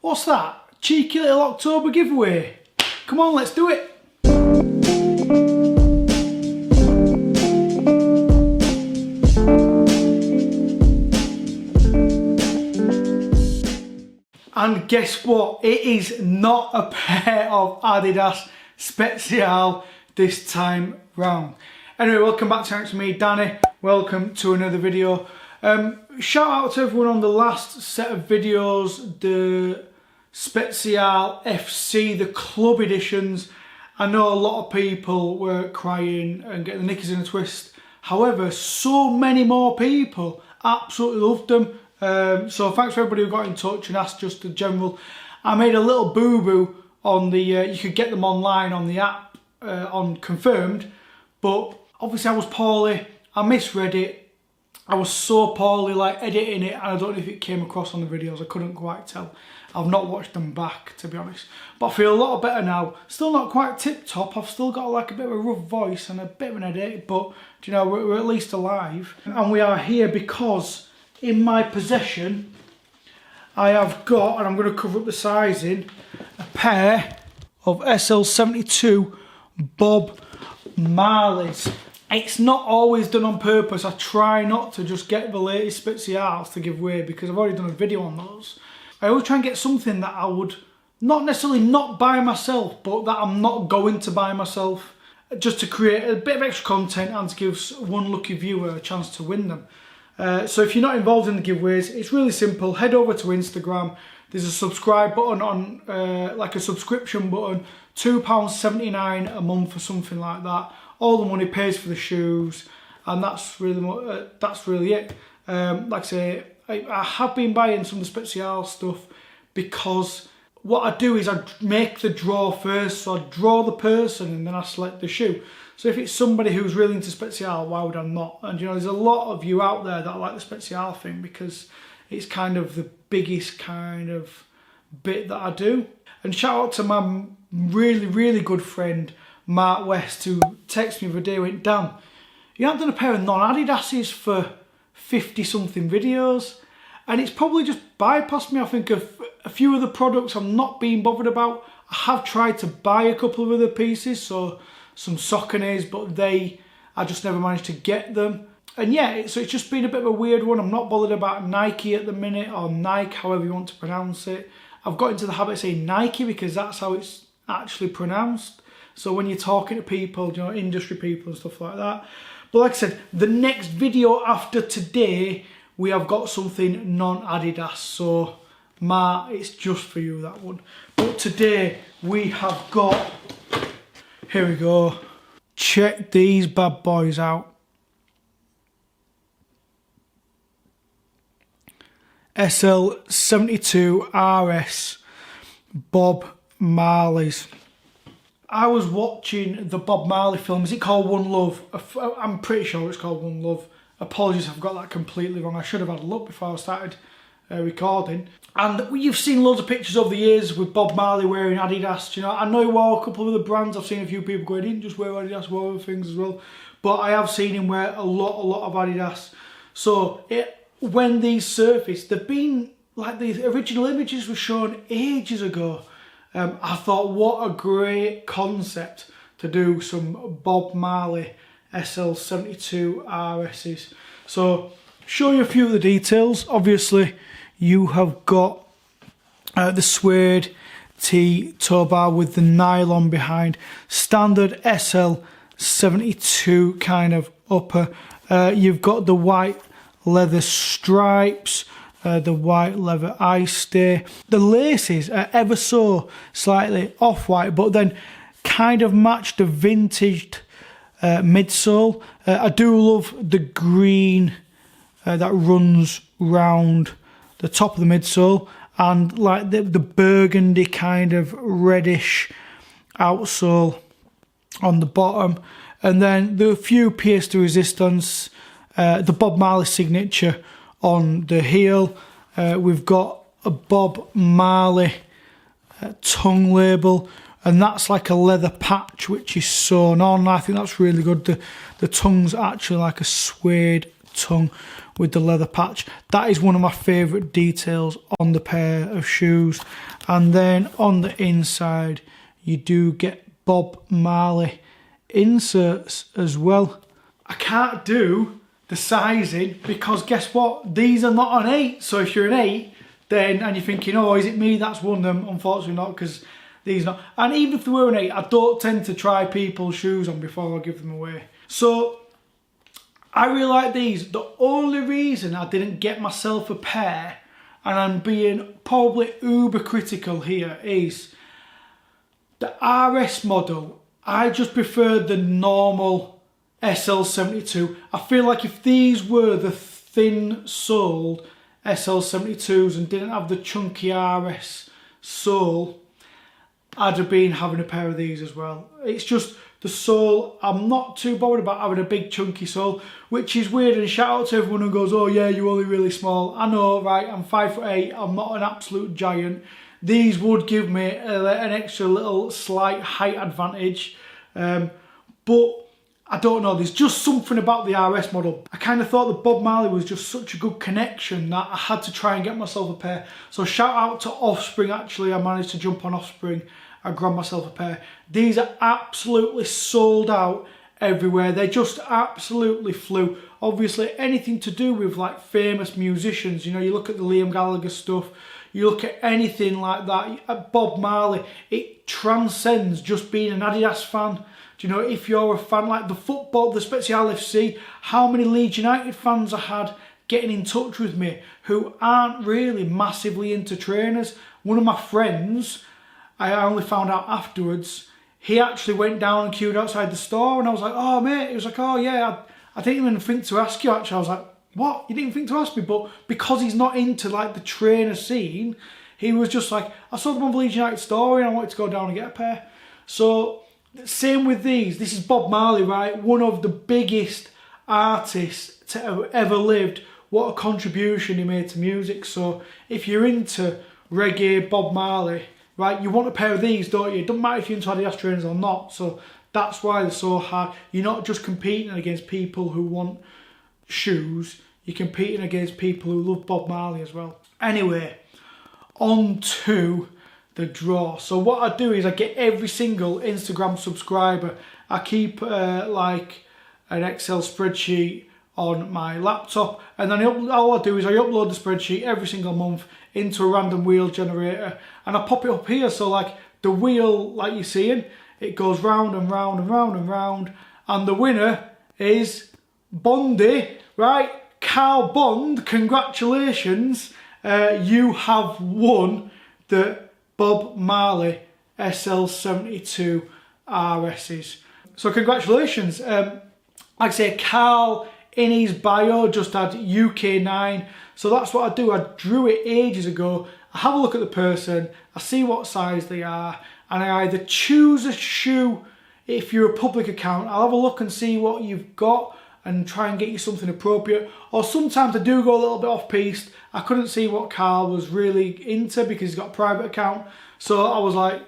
What's that? Cheeky little October giveaway. Come on, let's do it. And guess what? It is not a pair of Adidas Special this time round. Anyway, welcome back to me, Danny. Welcome to another video. Shout out to everyone on the last set of videos, the Special FC, the club editions. I know a lot of people were crying and getting the knickers in a twist. However, so many more people absolutely loved them. So thanks for everybody who got in touch and asked just the general. I made a little boo-boo on the, you could get them online on the app, on Confirmed, but obviously I was poorly, I misread it. I was so poorly like editing it, and I don't know if it came across on the videos, I couldn't quite tell. I've not watched them back, to be honest. But I feel a lot better now. Still not quite tip-top, I've still got like a bit of a rough voice and a bit of an headache, but you know, we're at least alive. And we are here because in my possession, I have got, and I'm going to cover up the sizing, a pair of SL72 Bob Marleys. It's not always done on purpose. I try not to just get the latest Specials to give away because I've already done a video on those. I always try and get something that I would not necessarily not buy myself, but that I'm not going to buy myself, just to create a bit of extra content and to give one lucky viewer a chance to win them. So if you're not involved in the giveaways, it's really simple. Head over to Instagram. There's a subscribe button on, like a subscription button, £2.79 a month or something like that. All the money pays for the shoes, and that's really it. Like I say, I have been buying some of the Special stuff because what I do is I make the draw first. So I draw the person and then I select the shoe. So if it's somebody who's really into Special, why would I not? And you know, there's a lot of you out there that like the Special thing because it's kind of the biggest kind of bit that I do. And shout out to my really good friend Mark West, who texted me the day, went, "Dan, you haven't done a pair of non-Adidases for 50 something videos." And it's probably just bypassed me. I think of a few of the products I'm not being bothered about. I have tried to buy a couple of other pieces, so some Sauconys, but I just never managed to get them. And yeah, so it's just been a bit of a weird one. I'm not bothered about Nike at the minute, or Nike, however you want to pronounce it. I've got into the habit of saying Nike because that's how it's actually pronounced. So when you're talking to people, you know, industry people and stuff like that. But like I said, the next video after today, we have got something non-Adidas. So Ma, it's just for you, that one. But today we have got, here we go. Check these bad boys out. SL72 RS Bob Marleys. I was watching the Bob Marley film. Is it called One Love? I'm pretty sure it's called One Love. Apologies, I've got that completely wrong. I should have had a look before I started recording. And you've seen loads of pictures over the years with Bob Marley wearing Adidas. You know, I know he wore a couple of other brands. I've seen a few people going, he didn't just wear Adidas, wore other things as well. But I have seen him wear a lot of Adidas. So when these surfaced, they've been like the original images were shown ages ago. I thought, what a great concept to do some Bob Marley SL72 RSs. So, show you a few of the details. Obviously, you have got the suede T toe bar with the nylon behind. Standard SL72 kind of upper. You've got the white leather stripes. The white leather eye stay. The laces are ever so slightly off-white, but then kind of match the vintaged midsole. I do love the green that runs round the top of the midsole, and like the burgundy kind of reddish outsole on the bottom. And then the few pièces de resistance, the Bob Marley signature on the heel. We've got a Bob Marley tongue label, and that's like a leather patch which is sewn on. I think that's really good. The tongue's actually like a suede tongue with the leather patch. That is one of my favourite details on the pair of shoes. And then on the inside you do get Bob Marley inserts as well. I can't do the sizing because guess what? These are not an 8. So if you're an 8, then and you're thinking, oh, is it me that's won them? Unfortunately not, because these not. And even if they were an 8, I don't tend to try people's shoes on before I give them away. So I really like these. The only reason I didn't get myself a pair, and I'm being probably uber critical here, is the RS model. I just prefer the normal SL72. I feel like if these were the thin-soled SL72s and didn't have the chunky RS sole, I'd have been having a pair of these as well. It's just the sole, I'm not too bothered about having a big chunky sole, which is weird, and shout out to everyone who goes, oh yeah, you're only really small. I know, right, I'm 5'8", I'm not an absolute giant. These would give me an extra little slight height advantage, but I don't know, there's just something about the RS model. I kind of thought that Bob Marley was just such a good connection that I had to try and get myself a pair. So shout out to Offspring, actually, I managed to jump on Offspring. I grabbed myself a pair. These are absolutely sold out everywhere. They just absolutely flew. Obviously, anything to do with like famous musicians, you know, you look at the Liam Gallagher stuff, you look at anything like that, at Bob Marley, it transcends just being an Adidas fan. Do you know, if you're a fan like the football, the Special FC, how many Leeds United fans I had getting in touch with me who aren't really massively into trainers. One of my friends, I only found out afterwards, he actually went down and queued outside the store, and I was like, oh mate, he was like, oh yeah, I didn't even think to ask you actually. I was like, what? You didn't think to ask me? But because he's not into like the trainer scene, he was just like, I saw them on the Leeds United store and I wanted to go down and get a pair. So same with these. This is Bob Marley, right? One of the biggest artists to have ever lived. What a contribution he made to music. So if you're into reggae, Bob Marley, right, you want a pair of these, don't you? It doesn't matter if you're into Adidas trainers or not. So that's why they're so hard. You're not just competing against people who want shoes. You're competing against people who love Bob Marley as well. Anyway, on to the draw. So what I do is I get every single Instagram subscriber. I keep like an Excel spreadsheet on my laptop, and then all I do is I upload the spreadsheet every single month into a random wheel generator, and I pop it up here. So like the wheel, like you're seeing, it goes round and round and round and round, and the winner is Bondy, right? Carl Bond, congratulations, you have won the Bob Marley SL72 RSs. So congratulations. Like I say, Carl in his bio just had UK 9. So that's what I do. I drew it ages ago. I have a look at the person, I see what size they are, and I either choose a shoe. If you're a public account, I'll have a look and see what you've got and try and get you something appropriate. Or sometimes I do go a little bit off-piste. I couldn't see what Carl was really into because he's got a private account. So I was like,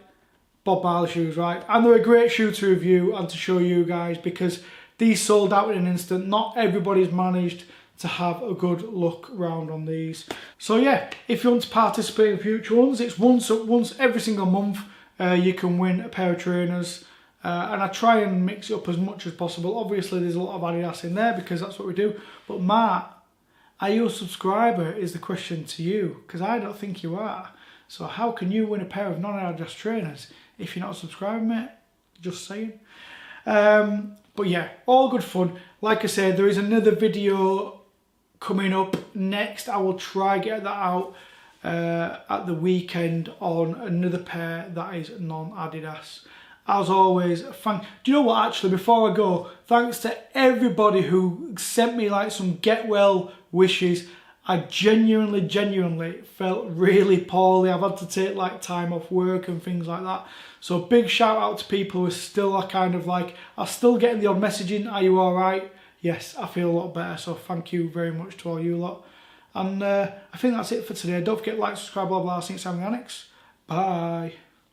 Bob Marley shoes, right? And they're a great shoe to review and to show you guys because these sold out in an instant. Not everybody's managed to have a good look round on these. So yeah, if you want to participate in future ones, it's once every single month you can win a pair of trainers. And I try and mix it up as much as possible. Obviously there's a lot of Adidas in there because that's what we do. But Matt, are you a subscriber is the question to you, because I don't think you are. So how can you win a pair of non-Adidas trainers if you're not a subscriber, mate? Just saying. But yeah, all good fun. Like I said, there is another video coming up next. I will try get that out at the weekend on another pair that is non-Adidas. As always, do you know what, actually, before I go, thanks to everybody who sent me like some get well wishes. I genuinely felt really poorly. I've had to take like time off work and things like that. So big shout out to people who are still are still getting the odd messaging, are you alright? Yes, I feel a lot better, so thank you very much to all you lot. And I think that's it for today. Don't forget to like, subscribe, blah blah, see you next time, Bye.